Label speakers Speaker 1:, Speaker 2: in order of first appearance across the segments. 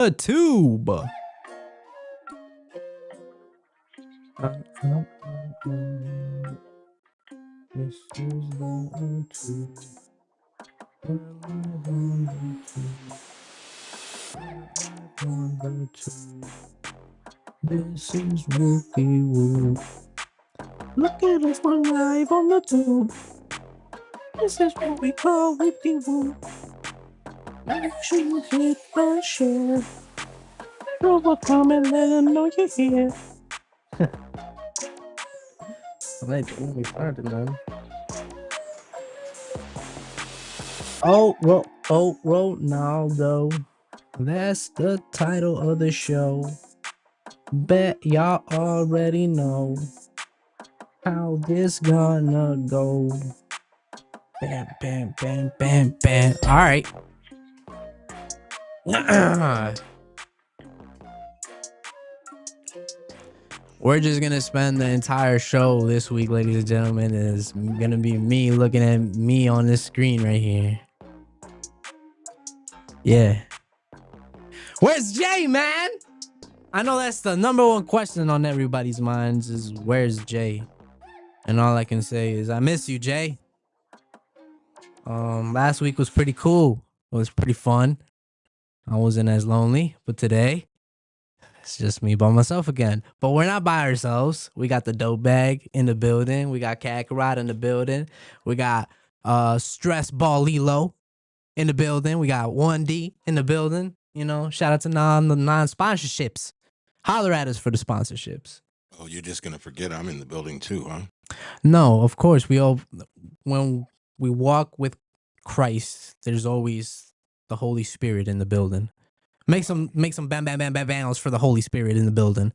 Speaker 1: A tube. This is the tube. This is Wookie Woo. Look at us, we're live on the tube. This is what we call Wookie Woo. Make sure you hit the share. Throw a comment, let them know you're here. Let me start it, man. Oh, Ronaldo. That's the title of the show. Bet y'all already know how this gonna go. Bam, bam, bam, bam, bam. All right. We're just gonna spend the entire show this week, ladies and gentlemen, is gonna be me looking at me on this screen right here. Yeah. Where's Jay, man? I know that's the number one question on everybody's minds is where's Jay? And all I can say is I miss you, Jay. Last week was pretty cool. It was pretty fun. I wasn't as lonely, but today it's just me by myself again. But we're not by ourselves. We got the dope bag in the building. We got Kakarot in the building. We got Stress Ball Lilo in the building. We got 1D in the building. You know, shout out to the non-sponsorships. Holler at us for the sponsorships.
Speaker 2: Oh, you're just gonna forget I'm in the building too, huh?
Speaker 1: No, of course. When we walk with Christ, there's always the Holy Spirit in the building. Make some bam bam bam bam bams for the Holy Spirit in the building.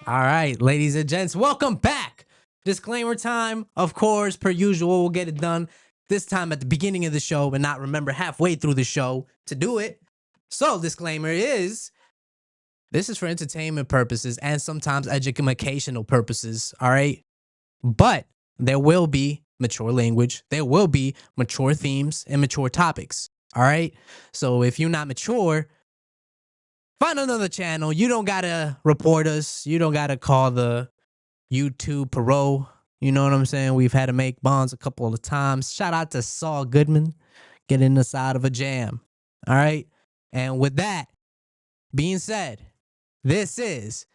Speaker 1: All right, ladies and gents, welcome back. Disclaimer time, of course, per usual, we'll get it done this time at the beginning of the show and not remember halfway through the show to do it. So, disclaimer is, this is for entertainment purposes and sometimes educational purposes, all right? But there will be mature language, there will be mature themes and mature topics, all right? So if you're not mature, find another channel. You don't gotta report us. You don't gotta call the YouTube parole. You know what I'm saying? We've had to make bonds a couple of times. Shout out to Saul Goodman getting us out of a jam, all right? And with that being said, this is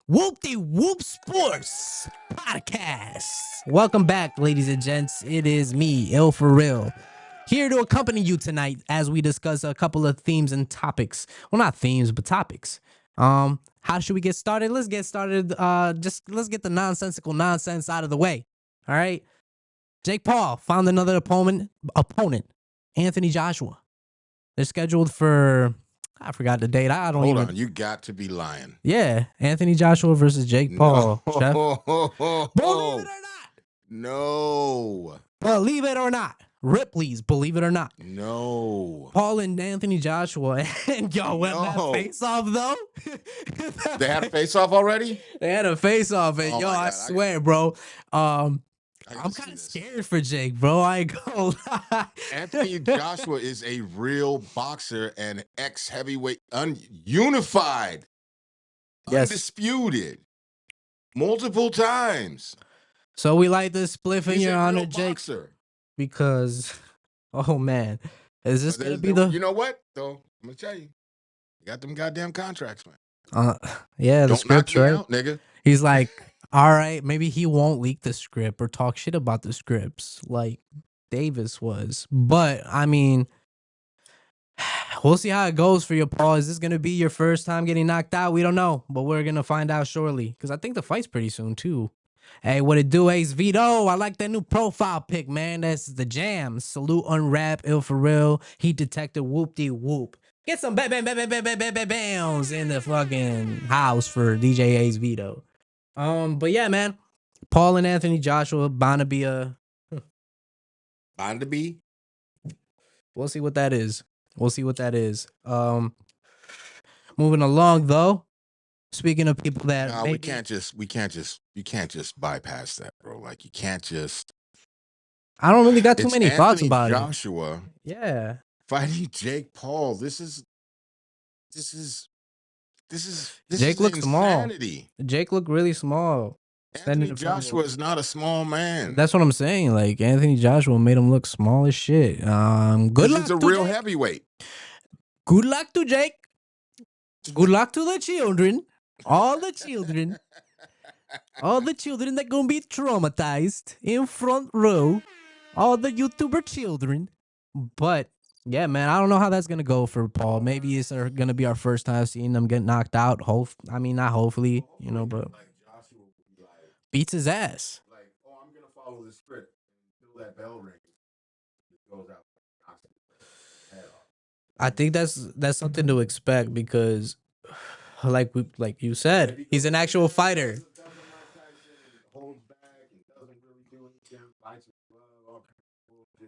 Speaker 1: Whoop-de-Whoop Sports Podcast. Welcome back, ladies and gents. It is me, Ill For Real, here to accompany you tonight as we discuss a couple of themes and topics. Well, not themes, but topics. How should we get started? Let's get started. Let's get the nonsensical nonsense out of the way. All right. Jake Paul found another opponent, Anthony Joshua. They're scheduled for, I forgot the date.
Speaker 2: Hold on, you got to be lying.
Speaker 1: Yeah, Anthony Joshua versus Jake Paul.
Speaker 2: No.
Speaker 1: Chef. Believe it or not.
Speaker 2: No.
Speaker 1: Believe it or not. Ripley's, believe it or not.
Speaker 2: No.
Speaker 1: Paul and Anthony Joshua. And yo, when that face-off, though.
Speaker 2: They had a face-off already?
Speaker 1: They had a face-off. And yo, I swear, bro. I'm kind of scared for Jake, bro. I ain't gonna lie.
Speaker 2: Anthony Joshua is a real boxer and ex-heavyweight, unified, yes, undisputed, multiple times.
Speaker 1: So we like this spliff in your honor, Jake,
Speaker 2: boxer.
Speaker 1: Because, oh man, is this gonna be the?
Speaker 2: You know what though? I'm gonna tell you, you got them goddamn contracts, man.
Speaker 1: Yeah, the scripts, right?
Speaker 2: Out, nigga.
Speaker 1: He's like, all right, maybe he won't leak the script or talk shit about the scripts like Davis was. But I mean, we'll see how it goes for you, Paul. Is this gonna be your first time getting knocked out? We don't know, but we're gonna find out shortly because I think the fight's pretty soon too. Hey, what it do, Ace Vito? I like that new profile pic, man. That's the jam. Salute UNRAP, Ill For Real. Heat Detector, whoop-de-whoop. Get some bams in the fucking house for DJ Ace Vito. But yeah, man. Paul and Anthony Joshua, bound to be a...
Speaker 2: Bound to be?
Speaker 1: We'll see what that is. We'll see what that is. Moving along, though. Speaking of people that
Speaker 2: you can't just bypass that, bro. Like you can't just.
Speaker 1: I don't really got too many thoughts about
Speaker 2: Joshua,
Speaker 1: yeah,
Speaker 2: fighting Jake Paul. This is
Speaker 1: Jake looked small.
Speaker 2: insanity.
Speaker 1: Jake looked really small.
Speaker 2: Anthony Joshua is not a small man.
Speaker 1: That's what I'm saying. Like Anthony Joshua made him look small as shit. Good luck
Speaker 2: He's a
Speaker 1: to
Speaker 2: real
Speaker 1: Jake.
Speaker 2: heavyweight.
Speaker 1: Good luck to Jake. Good luck to the children. All the children. All the children that gonna be traumatized in front row. All the YouTuber children. But yeah, man, I don't know how that's gonna go for Paul. Maybe it's gonna be our first time seeing him get knocked out. I mean, not hopefully, you know, but beats his ass.
Speaker 2: Like, oh, I'm gonna follow the script until that bell rings. It goes out.
Speaker 1: I think that's something to expect because, like you said, he's an actual fighter.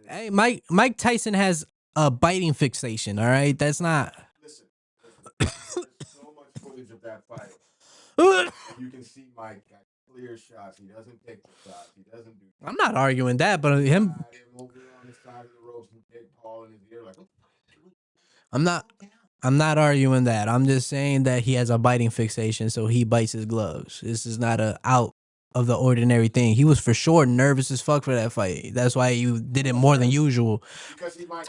Speaker 1: Hey, Mike Tyson has a biting fixation. All right, that's not.
Speaker 2: Listen, there's so much footage of that fight. You can see Mike got clear shots. He doesn't take the shots. He doesn't do.
Speaker 1: I'm not arguing that, but him.
Speaker 2: Over on the side of the ropes and Jake Paul in his ear like.
Speaker 1: I'm not arguing that. I'm just saying that he has a biting fixation, so he bites his gloves. This is not a out of the ordinary thing. He was for sure nervous as fuck for that fight. That's why he did it more than usual.
Speaker 2: Because he might.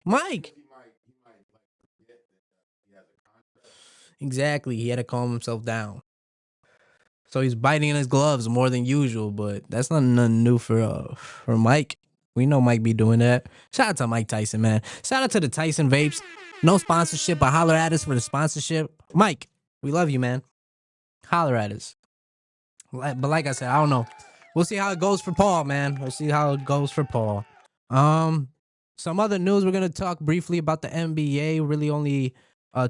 Speaker 1: Mike. Exactly. He had to calm himself down. So he's biting in his gloves more than usual, but that's not nothing new for Mike. We know Mike be doing that. Shout out to Mike Tyson, man. Shout out to the Tyson Vapes. No sponsorship, but holler at us for the sponsorship. Mike, we love you, man. Holler at us. But like I said, I don't know. We'll see how it goes for Paul, man. We'll see how it goes for Paul. Some other news. We're gonna talk briefly about the NBA. Really, only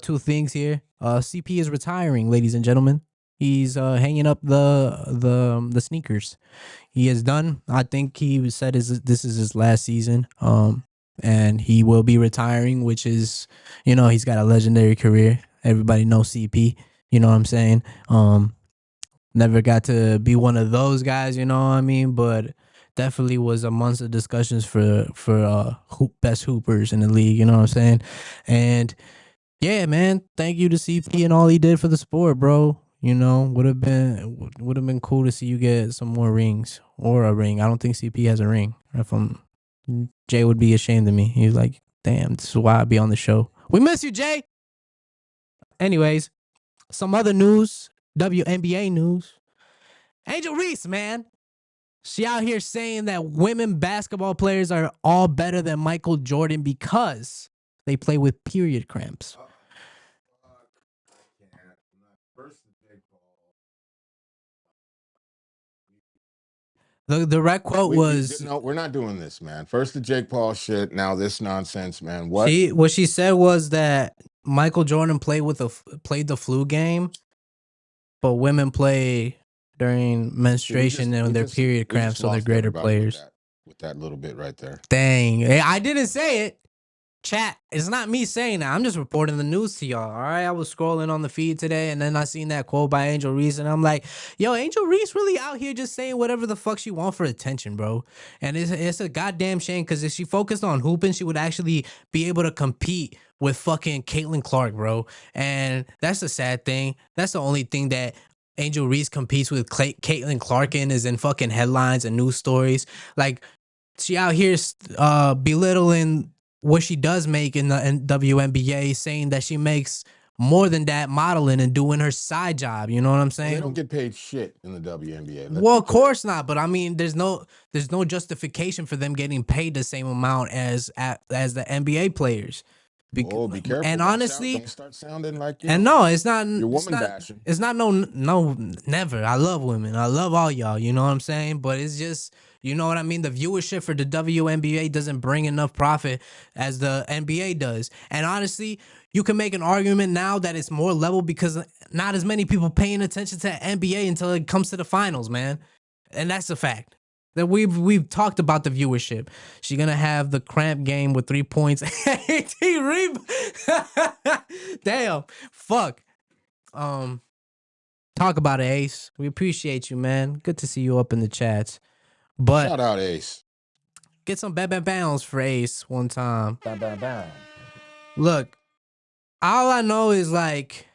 Speaker 1: two things here. CP is retiring, ladies and gentlemen. He's hanging up the sneakers. He is done. I think he said this is his last season. And he will be retiring, which is, you know, he's got a legendary career. Everybody knows CP. You know what I'm saying? Never got to be one of those guys, you know what I mean? But definitely was amongst the discussions for best hoopers in the league, you know what I'm saying? And yeah, man, thank you to CP and all he did for the sport, bro. You know, would have been cool to see you get some more rings or a ring. I don't think CP has a ring. Jay would be ashamed of me. He's like, damn, this is why I be on the show. We miss you, Jay. Anyways, some other news, WNBA news. Angel Reese, man. She out here saying that women basketball players are all better than Michael Jordan because they play with period cramps. The direct quote was,
Speaker 2: no, we're not doing this, man. First the Jake Paul shit, now this nonsense, man. What
Speaker 1: she said was that Michael Jordan played the flu game, but women play during menstruation and their period cramps, so they're greater players.
Speaker 2: With that little bit right there.
Speaker 1: Dang, I didn't say it. Chat, it's not me saying that. I'm just reporting the news to y'all. All right, I was scrolling on the feed today, and then I seen that quote by Angel Reese, and I'm like, yo, Angel Reese really out here just saying whatever the fuck she want for attention, bro. And it's a goddamn shame because if she focused on hooping, she would actually be able to compete with fucking Caitlin Clark, bro. And that's a sad thing. That's the only thing that Angel Reese competes with Caitlin Clark is in fucking headlines and news stories. Like, she out here belittling what she does make in the WNBA, saying that she makes more than that modeling and doing her side job. You know what I'm saying?
Speaker 2: They don't get paid shit in the WNBA.
Speaker 1: Well, of course not. But I mean, there's no justification for them getting paid the same amount as the NBA players.
Speaker 2: Be careful.
Speaker 1: And honestly,
Speaker 2: don't start sounding like
Speaker 1: it's not.
Speaker 2: You're woman bashing.
Speaker 1: It's not never. I love women. I love all y'all. You know what I'm saying? But it's just, you know what I mean? The viewership for the WNBA doesn't bring enough profit as the NBA does. And honestly, you can make an argument now that it's more level because not as many people paying attention to NBA until it comes to the finals, man. And that's a fact. That we've talked about the viewership. She's gonna have the cramp game with 3 points. Damn, fuck. Talk about it, Ace. We appreciate you, man. Good to see you up in the chats. But
Speaker 2: shout out, Ace.
Speaker 1: Get some bam bam bounds for Ace one time.
Speaker 2: Bam, bam, bam.
Speaker 1: Look, all I know is like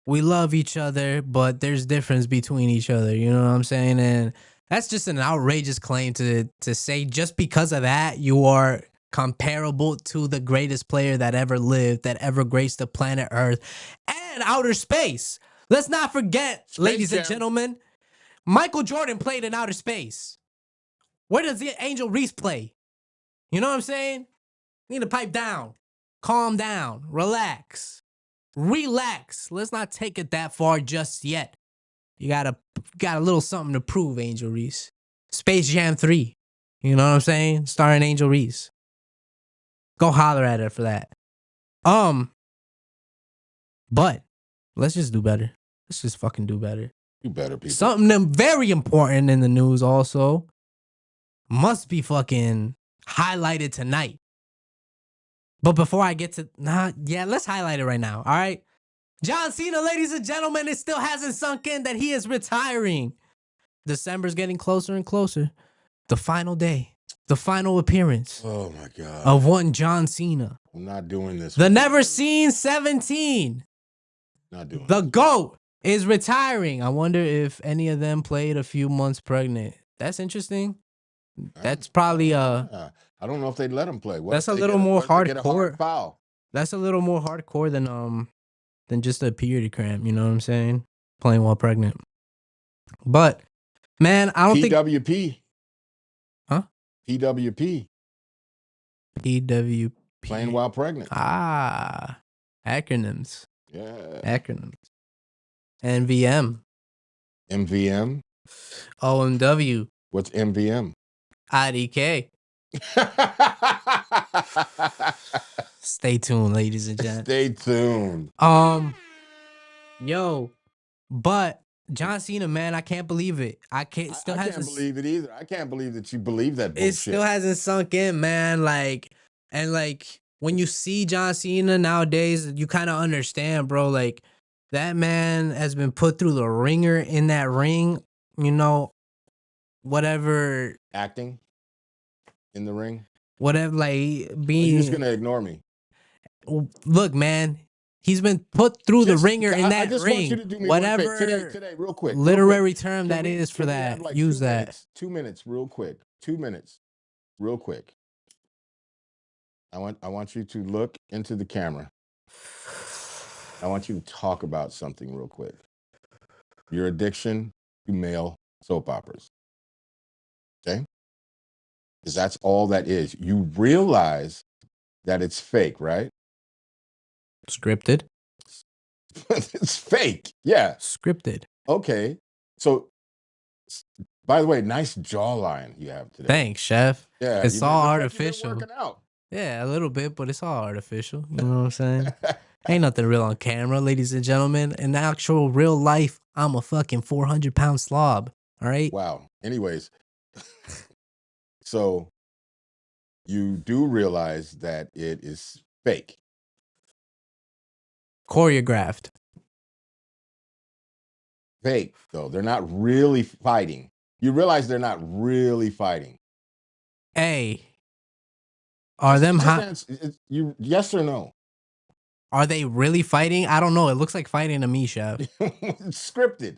Speaker 1: we love each other, but there's difference between each other. You know what I'm saying? And that's just an outrageous claim to say just because of that you are comparable to the greatest player that ever lived, that ever graced the planet Earth and outer space. Let's not forget, ladies and gentlemen, Michael Jordan played in outer space. Where does the Angel Reese play? You know what I'm saying? Need to pipe down, calm down, relax. Relax. Let's not take it that far just yet. You got a little something to prove, Angel Reese. Space Jam 3. You know what I'm saying? Starring Angel Reese. Go holler at her for that. But let's just do better. Let's just fucking do better.
Speaker 2: You better, people.
Speaker 1: Something very important in the news also must be fucking highlighted tonight. But before I get to let's highlight it right now. All right. John Cena, ladies and gentlemen, it still hasn't sunk in that he is retiring. December's getting closer and closer. The final day, the final appearance.
Speaker 2: Oh my God.
Speaker 1: Of one John Cena.
Speaker 2: I'm not doing this.
Speaker 1: The never seen 17.
Speaker 2: Not doing
Speaker 1: the
Speaker 2: this.
Speaker 1: GOAT is retiring. I wonder if any of them played a few months pregnant. That's interesting. That's probably
Speaker 2: I don't know if they'd let him play. What
Speaker 1: that's
Speaker 2: if
Speaker 1: a
Speaker 2: they
Speaker 1: little
Speaker 2: get
Speaker 1: more
Speaker 2: what if they get a hard
Speaker 1: hardcore.
Speaker 2: foul?
Speaker 1: That's a little more hardcore than just a period cramp, you know what I'm saying? Playing while pregnant. But man, I don't
Speaker 2: PWP.
Speaker 1: Huh?
Speaker 2: PWP.
Speaker 1: PWP.
Speaker 2: Playing while pregnant.
Speaker 1: Ah. Acronyms.
Speaker 2: Yeah.
Speaker 1: Acronyms. NVM.
Speaker 2: MVM.
Speaker 1: OMW.
Speaker 2: What's MVM?
Speaker 1: IDK. Stay tuned, ladies and gents.
Speaker 2: Stay tuned.
Speaker 1: Yo, but John Cena, man, I can't believe it. I can't
Speaker 2: believe it either. I can't believe that you believe that bullshit.
Speaker 1: It still hasn't sunk in, man. When you see John Cena nowadays, you kind of understand, bro. Like, that man has been put through the ringer in that ring, you know, whatever.
Speaker 2: Acting in the ring?
Speaker 1: Whatever, like, being.
Speaker 2: You're just going to ignore me.
Speaker 1: Look, man. He's been put through the ringer in that
Speaker 2: I just
Speaker 1: ring.
Speaker 2: Want you to do me
Speaker 1: whatever
Speaker 2: one favor. Today, real quick.
Speaker 1: Literary term that is for that.
Speaker 2: Like
Speaker 1: use that.
Speaker 2: 2 minutes, real quick. 2 minutes, real quick. I want you to look into the camera. I want you to talk about something real quick. Your addiction to male soap operas. Okay? Because that's all that is. You realize that it's fake, right?
Speaker 1: Scripted.
Speaker 2: It's fake. Yeah.
Speaker 1: Scripted.
Speaker 2: Okay. So, by the way, nice jawline you have today.
Speaker 1: Thanks, chef.
Speaker 2: Yeah.
Speaker 1: It's all artificial.
Speaker 2: Working out.
Speaker 1: Yeah, a little bit, but it's all artificial. You know what I'm saying? Ain't nothing real on camera, ladies and gentlemen. In actual real life, I'm a fucking 400-pound slob. All right?
Speaker 2: Wow. Anyways, so you do realize that it is fake.
Speaker 1: Choreographed.
Speaker 2: Fake, though. They're not really fighting. You realize they're not really fighting.
Speaker 1: Hey. Are them
Speaker 2: yes or no?
Speaker 1: Are they really fighting? I don't know. It looks like fighting to me, chef.
Speaker 2: Scripted.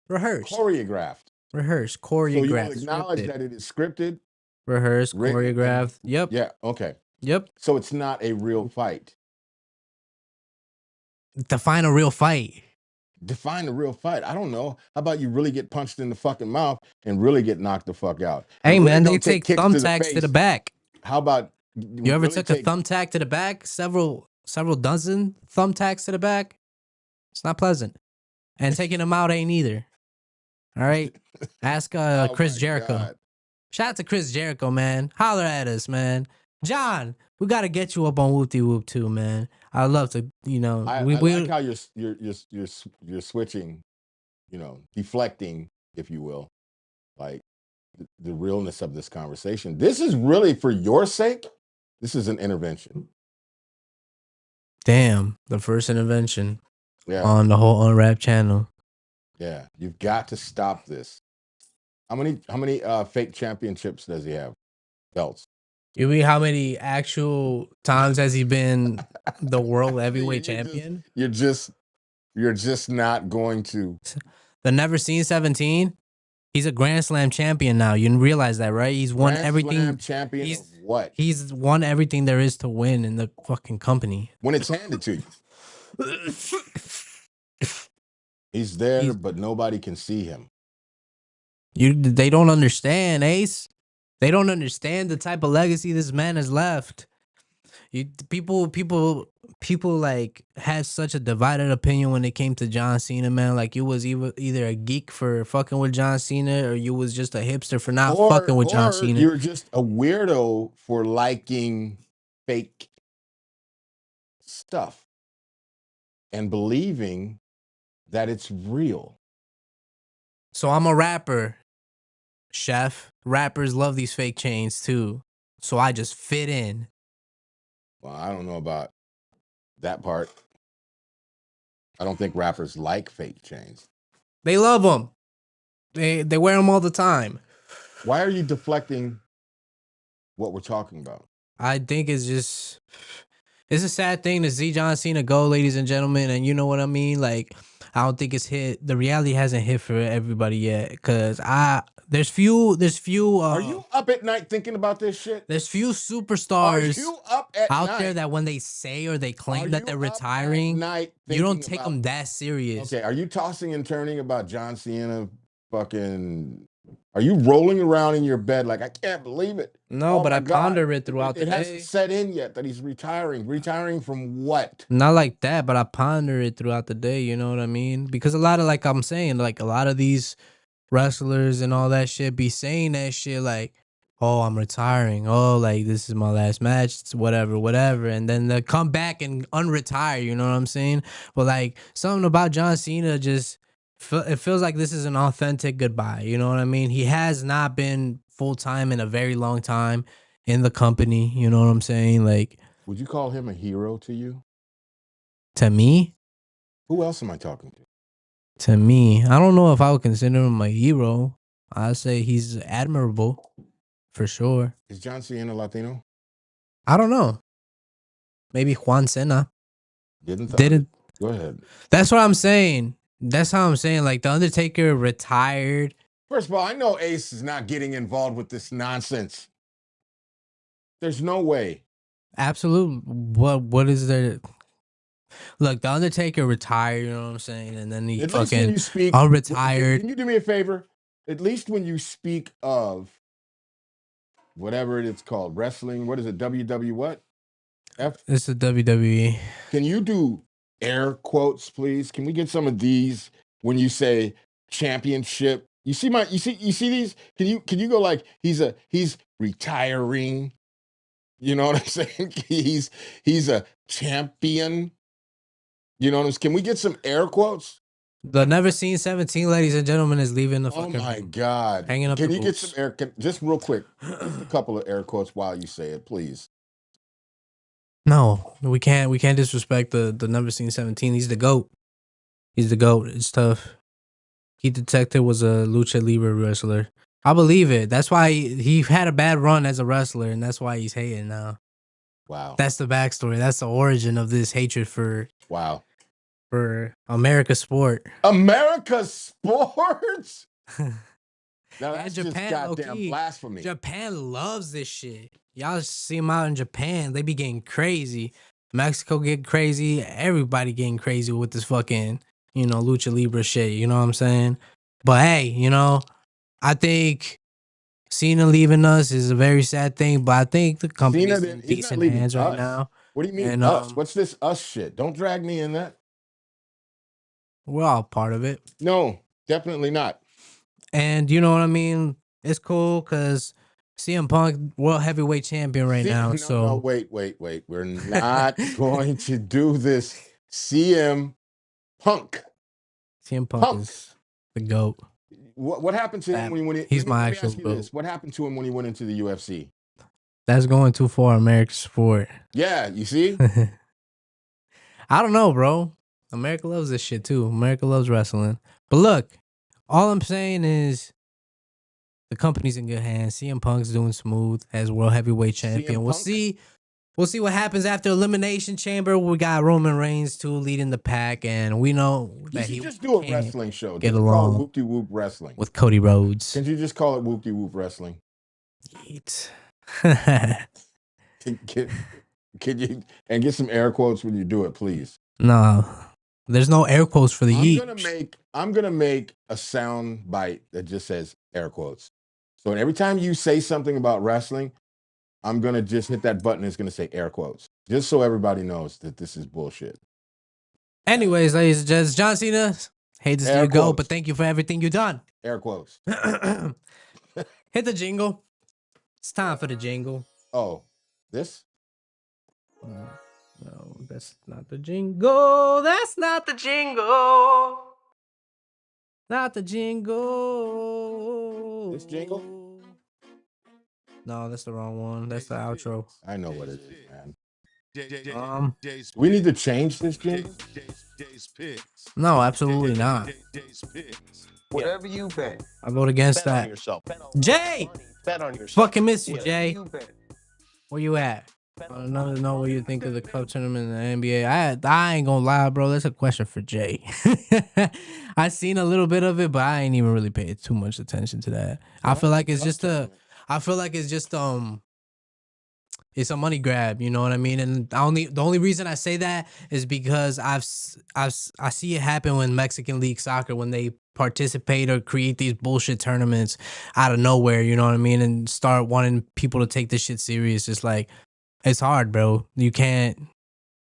Speaker 1: Rehearsed.
Speaker 2: Choreographed.
Speaker 1: Rehearsed. Choreographed.
Speaker 2: So you will acknowledge that it is scripted.
Speaker 1: Rehearsed. Choreographed. Yep.
Speaker 2: Yeah. Okay.
Speaker 1: Yep.
Speaker 2: So it's not a real fight.
Speaker 1: Define a real fight.
Speaker 2: Define a real fight. I don't know. How about you really get punched in the fucking mouth and really get knocked the fuck out?
Speaker 1: Hey, man, they take thumbtacks to the back.
Speaker 2: How about
Speaker 1: you ever took a thumbtack to the back? Several dozen thumbtacks to the back. It's not pleasant. And taking them out ain't either. All right. Ask Chris Jericho.
Speaker 2: God.
Speaker 1: Shout out to Chris Jericho, man. Holler at us, man. John, we got to get you up on Whoop De Whoop too, man. I'd love to, you know.
Speaker 2: I like how you're switching, you know, deflecting, if you will, like the realness of this conversation. This is really for your sake. This is an intervention.
Speaker 1: Damn, the first intervention on the whole UNRAP channel.
Speaker 2: Yeah, you've got to stop this. How many fake championships does he have? belts.
Speaker 1: You mean how many actual times has he been the world heavyweight
Speaker 2: You're
Speaker 1: champion?
Speaker 2: you're just not going to.
Speaker 1: The Never Seen 17. He's a Grand Slam champion now. You realize that, right? He's won
Speaker 2: Grand
Speaker 1: everything.
Speaker 2: Slam champion of what?
Speaker 1: He's won everything there is to win in the fucking company.
Speaker 2: When it's handed to you. He's there, but nobody can see him.
Speaker 1: They don't understand, Ace. They don't understand the type of legacy this man has left. People like had such a divided opinion when it came to John Cena, man. Like you was either a geek for fucking with John Cena, or you was just a hipster for not fucking with John Cena.
Speaker 2: You're just a weirdo for liking fake stuff and believing that it's real.
Speaker 1: So I'm a rapper, chef. Rappers love these fake chains too. So I just fit in.
Speaker 2: Well, I don't know about that part. I don't think rappers like fake chains.
Speaker 1: They love them. They wear them all the time.
Speaker 2: Why are you deflecting what we're talking about?
Speaker 1: I think it's a sad thing to see John Cena go, ladies and gentlemen, and you know what I mean? Like, I don't think it's hit. The reality hasn't hit for everybody yet, cause there's few.
Speaker 2: Are you up at night thinking about this shit?
Speaker 1: There's few superstars
Speaker 2: out
Speaker 1: there that when they say or they claim that they're retiring, you don't take them that serious.
Speaker 2: Okay, are you tossing and turning about John Cena? Are you rolling around in your bed like, I can't believe it?
Speaker 1: No, but I ponder it throughout the day.
Speaker 2: It hasn't set in yet that he's retiring. Retiring from what?
Speaker 1: Not like that, but I ponder it throughout the day. You know what I mean? Because a lot of, like I'm saying, like a lot of these wrestlers and all that shit be saying that shit like, oh, I'm retiring. Oh, like this is my last match. It's whatever. And then they come back and unretire. You know what I'm saying? But like something about John Cena just, it feels like this is an authentic goodbye. You know what I mean? He has not been full time in a very long time in the company. You know what I'm saying? Like,
Speaker 2: would you call him a hero to you?
Speaker 1: To me?
Speaker 2: Who else am I talking to?
Speaker 1: To me, I don't know if I would consider him a hero. I'd say he's admirable, for sure.
Speaker 2: Is John Cena Latino?
Speaker 1: I don't know. Maybe Juan Cena.
Speaker 2: Didn't. Go ahead.
Speaker 1: That's what I'm saying. That's how I'm saying. Like, The Undertaker retired.
Speaker 2: First of all, I know Ace is not getting involved with this nonsense. There's no way.
Speaker 1: Absolutely. What is there? Look, The Undertaker retired, you know what I'm saying? And then he fucking unretired.
Speaker 2: Can you do me a favor? At least when you speak of whatever it's called, wrestling, what is it, WW what?
Speaker 1: It's the WWE.
Speaker 2: Can you do air quotes, please? Can we get some of these when you say championship? You see these? Can you go like he's retiring? You know what I'm saying? He's a champion. You know what I'm saying? Can we get some air quotes?
Speaker 1: The Never Seen 17, ladies and gentlemen, is leaving the fucking.
Speaker 2: Oh my God!
Speaker 1: Hanging up.
Speaker 2: Can you get some air? Just real quick, a couple of air quotes while you say it, please.
Speaker 1: No, we can't disrespect the Never Seen 17. He's the GOAT. He's the GOAT. It's tough. Heat Detective was a lucha libre wrestler. I believe it. That's why he had a bad run as a wrestler, and that's why he's hating now.
Speaker 2: Wow.
Speaker 1: That's the backstory. That's the origin of this hatred for America's sport.
Speaker 2: America's sports? Now that's
Speaker 1: Japan,
Speaker 2: just goddamn blasphemy.
Speaker 1: Japan loves this shit. Y'all see them out in Japan. They be getting crazy. Mexico get crazy. Everybody getting crazy with this fucking, lucha libre shit. You know what I'm saying? But hey, I think Cena leaving us is a very sad thing. But I think the company's in decent hands right now.
Speaker 2: What do you mean us? What's this us shit? Don't drag me in that.
Speaker 1: We're all part of it.
Speaker 2: No, definitely not.
Speaker 1: And you know what I mean? It's cool because CM Punk, world heavyweight champion now.
Speaker 2: No, wait. We're not going to do this. CM Punk.
Speaker 1: CM Punk is the GOAT.
Speaker 2: What happened to him when he went?
Speaker 1: He's my actual GOAT.
Speaker 2: What happened to him when he went into the UFC?
Speaker 1: That's going too far, American sport.
Speaker 2: Yeah, you see?
Speaker 1: I don't know, bro. America loves this shit too. America loves wrestling. But look, all I'm saying is The company's in good hands. CM Punk's doing smooth as world heavyweight champion.
Speaker 2: CM
Speaker 1: We'll
Speaker 2: Punk?
Speaker 1: see. We'll see what happens after Elimination Chamber. We got Roman Reigns too leading the pack, and we know
Speaker 2: You
Speaker 1: that
Speaker 2: should
Speaker 1: he
Speaker 2: just do a
Speaker 1: can't
Speaker 2: wrestling show.
Speaker 1: get
Speaker 2: Just call it
Speaker 1: along
Speaker 2: Whoop De Whoop Wrestling.
Speaker 1: with Cody Rhodes.
Speaker 2: Can't you just call it Whoop De Whoop Wrestling?
Speaker 1: Yeet.
Speaker 2: Can you and get some air quotes when you do it, please?
Speaker 1: No, there's no air quotes for the
Speaker 2: I'm gonna make a sound bite that just says air quotes. So every time you say something about wrestling, I'm gonna just hit that button. It's gonna say air quotes, just so everybody knows that this is bullshit.
Speaker 1: Anyways, ladies and gents, John Cena, hate to see
Speaker 2: Air
Speaker 1: you go,
Speaker 2: quotes.
Speaker 1: but thank you for everything you've done.
Speaker 2: Air quotes.
Speaker 1: Hit the jingle. It's time for the jingle.
Speaker 2: Oh, this?
Speaker 1: No, that's not the jingle. That's not the jingle. Not the jingle.
Speaker 2: This jingle?
Speaker 1: No, that's the wrong one. That's the outro.
Speaker 2: I know what it is, man.
Speaker 1: We
Speaker 2: need to change this jingle.
Speaker 1: No, absolutely not.
Speaker 3: Whatever you bet.
Speaker 1: I vote against
Speaker 3: Bet on
Speaker 1: that.
Speaker 3: yourself.
Speaker 1: Jay!
Speaker 3: Bet on yourself.
Speaker 1: Fucking miss you, Jay.
Speaker 3: You bet.
Speaker 1: Where you at? I don't know what you think of the club tournament in the NBA. I ain't gonna lie, bro. That's a question for Jay. I seen a little bit of it, but I ain't even really paid too much attention to that. I feel like it's just it's a money grab, you know what I mean? And the only reason I say that is because I see it happen when Mexican League Soccer, when they participate or create these bullshit tournaments out of nowhere, you know what I mean? And start wanting people to take this shit serious. It's like, it's hard, bro. You can't.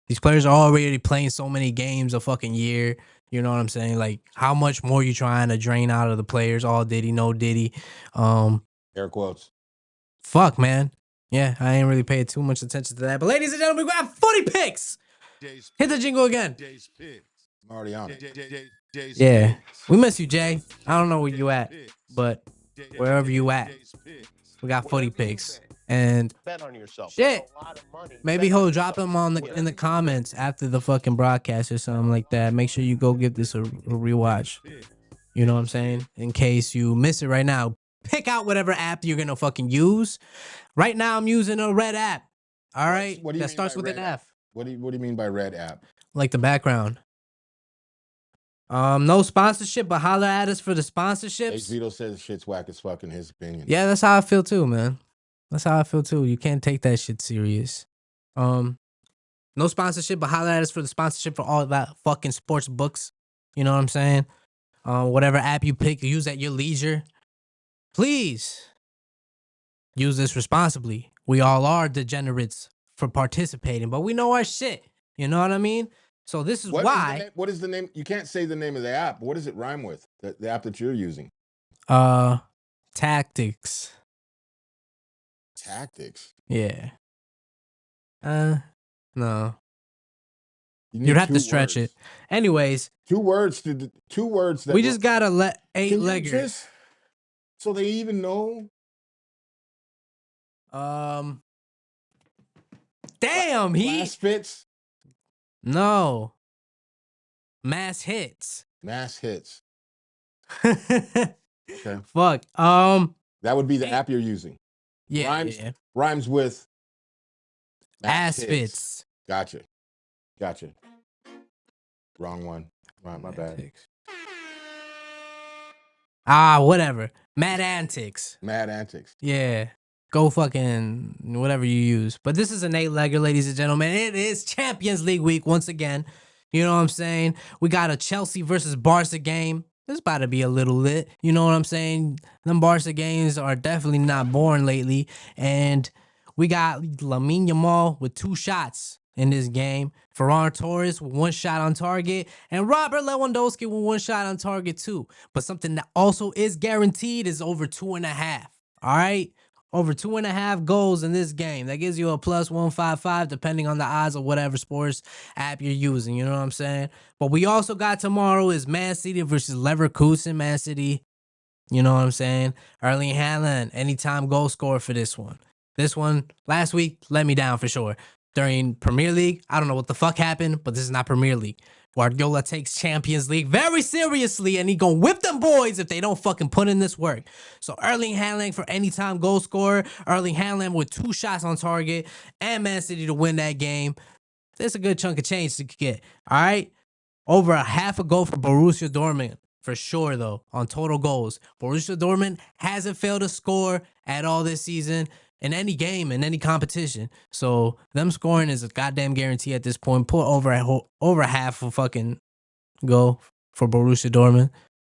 Speaker 1: These players are already playing so many games a fucking year. You know what I'm saying? Like, how much more you trying to drain out of the players? All Diddy, no Diddy.
Speaker 2: Air quotes.
Speaker 1: Fuck, man. Yeah, I ain't really paid too much attention to that. But ladies and gentlemen, we got 40 picks. Hit the jingle again.
Speaker 2: I'm already on it.
Speaker 1: Yeah, we miss you, Jay. I don't know where you at, but wherever you at, we got 40 picks. And
Speaker 3: Bet on yourself.
Speaker 1: shit, maybe he'll drop them in the comments after the fucking broadcast or something like that. Make sure you go give this a rewatch. You know what I'm saying? In case you miss it right now, pick out whatever app you're gonna fucking use. Right now, I'm using a red app. All right,
Speaker 2: What do you
Speaker 1: that
Speaker 2: mean
Speaker 1: starts
Speaker 2: by
Speaker 1: with an
Speaker 2: red
Speaker 1: F.
Speaker 2: What do you mean by red app?
Speaker 1: Like the background. No sponsorship, but holler at us for the sponsorships.
Speaker 2: Vito says shit's whack as fuck in his opinion.
Speaker 1: Yeah, that's how I feel too, man. That's how I feel too. You can't take that shit serious. No sponsorship, but holler at us for the sponsorship for all that fucking sports books. You know what I'm saying? Whatever app you pick, use at your leisure. Please use this responsibly. We all are degenerates for participating, but we know our shit. You know what I mean? So this is why.
Speaker 2: What is the name? You can't say the name of the app. What does it rhyme with? The app that you're using?
Speaker 1: Tactics.
Speaker 2: Tactics.
Speaker 1: Yeah. No.
Speaker 2: You
Speaker 1: You'd have to stretch it. Anyways.
Speaker 2: Two words. That
Speaker 1: we just gotta let 8-legger.
Speaker 2: So they even know.
Speaker 1: Damn,
Speaker 2: Mass fits.
Speaker 1: No. Mass hits.
Speaker 2: Mass hits. Okay.
Speaker 1: Fuck.
Speaker 2: That would be the app you're using.
Speaker 1: Yeah.
Speaker 2: Rhymes with
Speaker 1: ass fits.
Speaker 2: Gotcha. Wrong one. Right, my bad.
Speaker 1: Whatever. Mad Antics. Yeah. Go fucking whatever you use. But this is an 8-legger, ladies and gentlemen. It is Champions League week once again. You know what I'm saying? We got a Chelsea versus Barca game. This about to be a little lit. You know what I'm saying? Them Barca games are definitely not boring lately. And we got Lamine Yamal with 2 shots in this game. Ferran Torres with 1 shot on target. And Robert Lewandowski with 1 shot on target too. But something that also is guaranteed is over 2.5. All right? Over 2.5 goals in this game. That gives you a plus 155 depending on the odds of whatever sports app you're using. You know what I'm saying? But we also got tomorrow is Man City versus Leverkusen. Man City, you know what I'm saying? Erling Haaland, anytime goal scorer for this one. This one, last week, let me down for sure. During Premier League, I don't know what the fuck happened, but this is not Premier League. Guardiola takes Champions League very seriously, and he gonna whip them boys if they don't fucking put in this work. So Erling Haaland for anytime goal scorer. Erling Haaland with 2 shots on target, and Man City to win that game. There's a good chunk of change to get. All right, over a half a goal for Borussia Dortmund for sure though on total goals. Borussia Dortmund hasn't failed to score at all this season in any game, in any competition. So them scoring is a goddamn guarantee at this point. Put over half a fucking goal for Borussia Dortmund.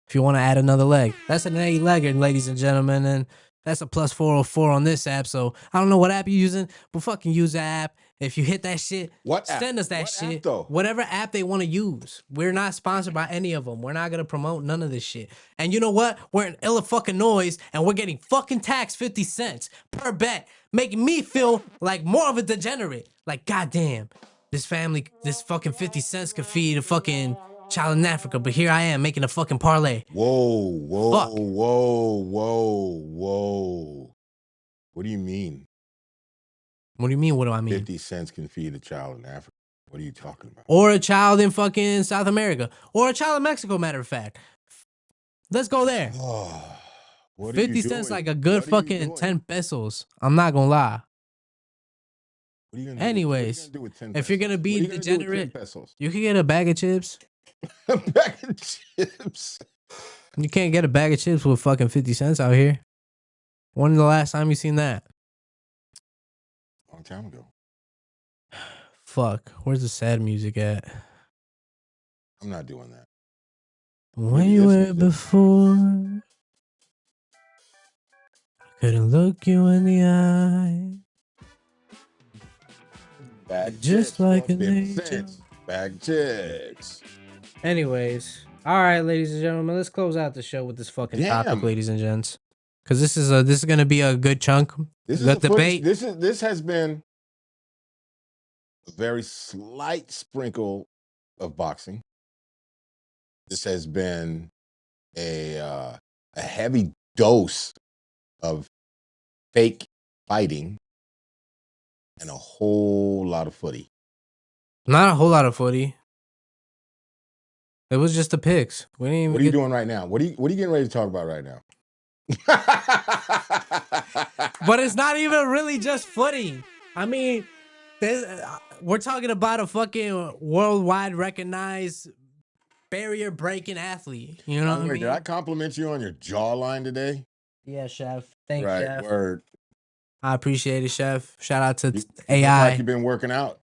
Speaker 1: If you want to add another leg, that's an 8-legger, ladies and gentlemen, and that's a plus 404 on this app. So I don't know what app you're using, but fucking use that app. If you hit that shit, send us that shit.
Speaker 2: App, though?
Speaker 1: Whatever app they want to use. We're not sponsored by any of them. We're not gonna promote none of this shit. And you know what? We're in Illa fucking noise, and we're getting fucking taxed 50 cents per bet, making me feel like more of a degenerate. Like, goddamn, this fucking 50 cents could feed a fucking child in Africa, but here I am making a fucking parlay.
Speaker 2: Whoa.
Speaker 1: Fuck.
Speaker 2: Whoa. What do you mean?
Speaker 1: What do you mean? What do I mean?
Speaker 2: 50 cents can feed a child in Africa. What are you talking about?
Speaker 1: Or a child in fucking South America. Or a child in Mexico, matter of fact. Let's go there.
Speaker 2: Oh,
Speaker 1: 50 cents like a good fucking 10 pesos. I'm not gonna lie.
Speaker 2: What are you gonna
Speaker 1: Anyways,
Speaker 2: do with 10
Speaker 1: if you're gonna be degenerate, you can get a bag of chips.
Speaker 2: A bag of chips.
Speaker 1: You can't get a bag of chips with fucking 50 cents out here. When's the last time you seen that?
Speaker 2: Long time ago.
Speaker 1: Fuck. Where's the sad music at?
Speaker 2: I'm not doing that.
Speaker 1: When you were before, I couldn't look you in the eye.
Speaker 2: Bag
Speaker 1: Just
Speaker 2: chips,
Speaker 1: like an
Speaker 2: 50
Speaker 1: angel.
Speaker 2: cents. Bag chips.
Speaker 1: Anyways, all right, ladies and gentlemen, let's close out the show with this fucking topic,
Speaker 2: Damn.
Speaker 1: ladies and gents, because this is gonna be a good chunk.
Speaker 2: This is
Speaker 1: The
Speaker 2: a
Speaker 1: debate.
Speaker 2: This has been a very slight sprinkle of boxing. This has been a heavy dose of fake fighting and a whole lot of footy.
Speaker 1: Not a whole lot of footy. It was just the picks. We didn't even
Speaker 2: What are you doing right now? What are you getting ready to talk about right now?
Speaker 1: But it's not even really just footy. I mean, we're talking about a fucking worldwide recognized barrier breaking athlete. You know what I mean?
Speaker 2: Did I compliment you on your jawline today?
Speaker 1: Yeah, chef. Thanks,
Speaker 2: Right,
Speaker 1: chef.
Speaker 2: word.
Speaker 1: I appreciate it, chef. Shout out to
Speaker 2: You
Speaker 1: AI.
Speaker 2: look like you've been working out.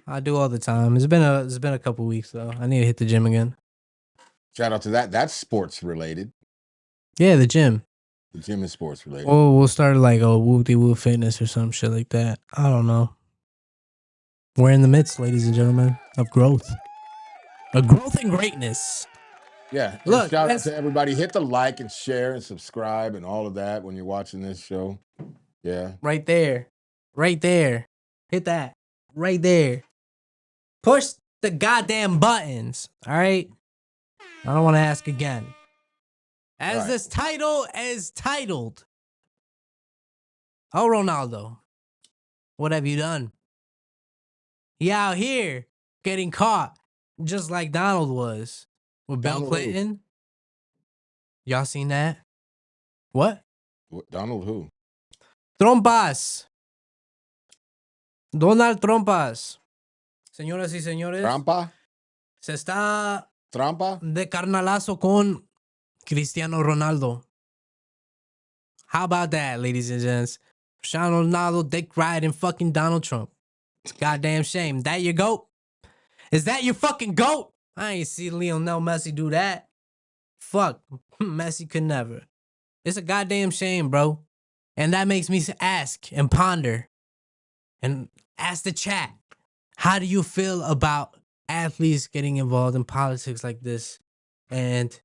Speaker 1: I do all the time. It's been a couple weeks though. I need to hit the gym again.
Speaker 2: Shout out to that. That's sports related.
Speaker 1: Yeah, the gym.
Speaker 2: The gym is sports related.
Speaker 1: Or we'll start like a woo-de-woo fitness or some shit like that. I don't know. We're in the midst, ladies and gentlemen, of growth. A growth and greatness.
Speaker 2: Yeah. and
Speaker 1: Look,
Speaker 2: shout out to everybody. Hit the like and share and subscribe and all of that when you're watching this show. Yeah.
Speaker 1: Right there. Right there. Hit that. Right there. Push the goddamn buttons. All right? I don't want to ask again. As
Speaker 2: Right.
Speaker 1: this title is titled, oh, Ronaldo, what have you done? He out here getting caught just like Donald was with Bill
Speaker 2: Donald who?
Speaker 1: Clinton. Y'all seen that? What?
Speaker 2: Donald who?
Speaker 1: Trompas. Donald Trompas. Señoras y señores,
Speaker 2: Trampa?
Speaker 1: se está
Speaker 2: Trampa?
Speaker 1: de carnalazo con Cristiano Ronaldo. How about that, ladies and gents? Cristiano Ronaldo dick riding fucking Donald Trump. It's a goddamn shame. That your goat? Is that your fucking goat? I ain't see Lionel Messi do that. Fuck. Messi could never. It's a goddamn shame, bro. And that makes me ask and ponder and ask the chat. How do you feel about athletes getting involved in politics like this? And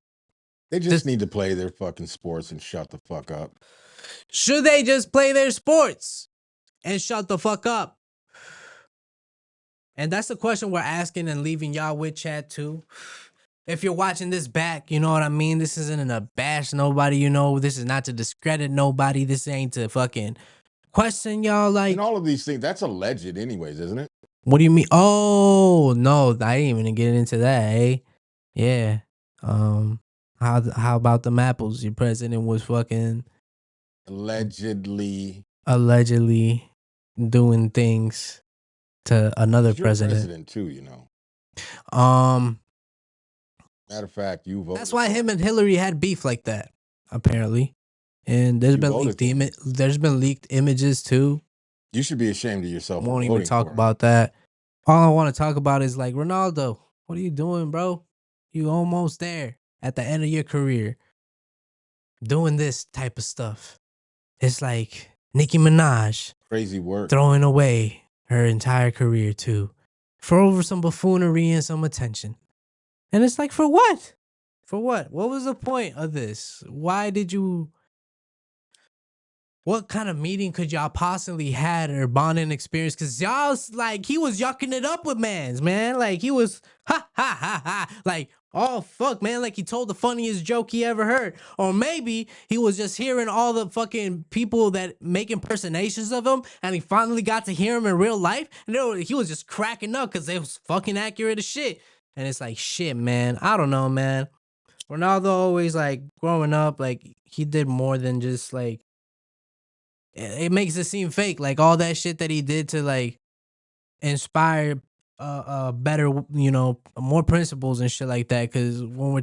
Speaker 2: They just need to play their fucking sports and shut the fuck up.
Speaker 1: should they just play their sports and shut the fuck up? And that's the question we're asking and leaving y'all with, chat too. If you're watching this back, you know what I mean? This isn't a bash nobody, you know. This is not to discredit nobody. This ain't to fucking question y'all like.
Speaker 2: And all of these things, that's alleged anyways, isn't it?
Speaker 1: What do you mean? Oh no, I didn't even get into that. Eh? Yeah. How about them apples? Your president was fucking
Speaker 2: Allegedly.
Speaker 1: allegedly doing things to another
Speaker 2: 'Cause you're
Speaker 1: president.
Speaker 2: president too, you know.
Speaker 1: Um,
Speaker 2: Matter of fact, you voted.
Speaker 1: that's why
Speaker 2: for
Speaker 1: him
Speaker 2: him.
Speaker 1: and Hillary had beef like that, apparently. And there's
Speaker 2: You
Speaker 1: been
Speaker 2: voted
Speaker 1: leaked
Speaker 2: for him.
Speaker 1: there's been leaked images too.
Speaker 2: You should be ashamed of yourself for
Speaker 1: Won't even
Speaker 2: voting
Speaker 1: talk
Speaker 2: for him.
Speaker 1: about that. All I want to talk about is like, Ronaldo, what are you doing, bro? You almost there at the end of your career doing this type of stuff. It's like Nicki Minaj
Speaker 2: Crazy work.
Speaker 1: throwing away her entire career too for over some buffoonery and some attention. And it's like, for what? For what? What was the point of this? Why did you? What kind of meeting could y'all possibly had or bonding experience? Cause y'all's like, he was yucking it up with mans, man. Like he was ha ha ha ha. Like, oh fuck, man. Like he told the funniest joke he ever heard. Or maybe he was just hearing all the fucking people that make impersonations of him, and he finally got to hear him in real life. And he was just cracking up because it was fucking accurate as shit. And it's like, shit, man. I don't know, man. Ronaldo always like growing up, like he did more than just like, it makes it seem fake, like all that shit that he did to like inspire better, more principles and shit like that. Because when we're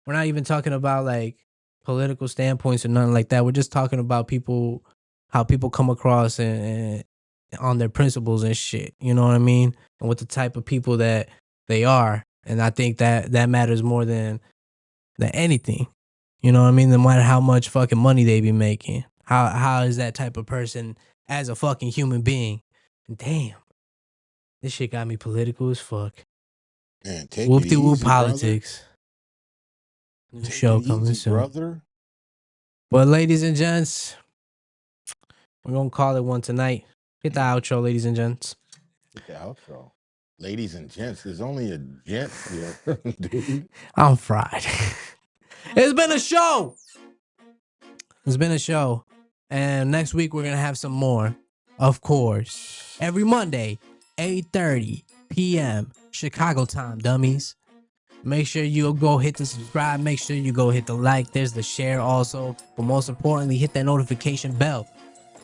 Speaker 1: not even talking about like political standpoints or nothing like that. We're just talking about people, how people come across and on their principles and shit. You know what I mean? And with the type of people that they are. And I think that matters more than anything. You know what I mean? No matter how much fucking money they be making. How is that type of person as a fucking human being? Damn. This shit got me political as fuck.
Speaker 2: Man, take
Speaker 1: Whoop
Speaker 2: it
Speaker 1: de whoop
Speaker 2: easy, brother.
Speaker 1: politics. New
Speaker 2: Take
Speaker 1: show
Speaker 2: it
Speaker 1: coming
Speaker 2: easy,
Speaker 1: soon.
Speaker 2: brother.
Speaker 1: But ladies and gents, we're gonna call it one tonight. Hit the outro, ladies and gents.
Speaker 2: Hit the outro. Ladies and gents, there's only a gent here, dude.
Speaker 1: I'm fried. It's been a show. It's been a show. And next week we're gonna have some more. Of course. Every Monday, 8:30 p.m. Chicago time, dummies. Make sure you go hit the subscribe. Make sure you go hit the like. There's the share also. But most importantly, hit that notification bell.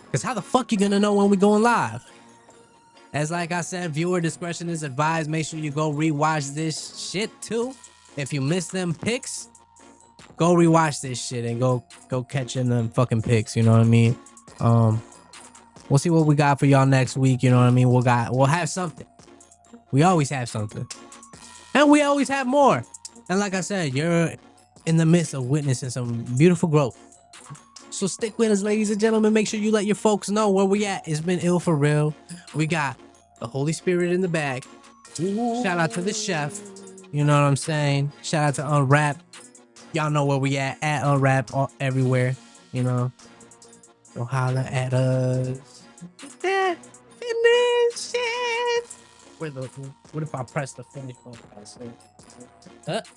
Speaker 1: Because how the fuck you gonna know when we going live? As like I said, viewer discretion is advised. Make sure you go rewatch this shit too. If you missed them picks, go rewatch this shit and go catch in them fucking picks. You know what I mean? We'll see what we got for y'all next week. You know what I mean? We'll have something. We always have something. And we always have more. And like I said, you're in the midst of witnessing some beautiful growth. So stick with us, ladies and gentlemen. Make sure you let your folks know where we at. It's been ill for real. We got the Holy Spirit in the bag. Shout out to the chef. You know what I'm saying? Shout out to UNRAP. Y'all know where we at UNRAP everywhere. You know. Go holla at us. Yeah, finish it. What if I press the finish button?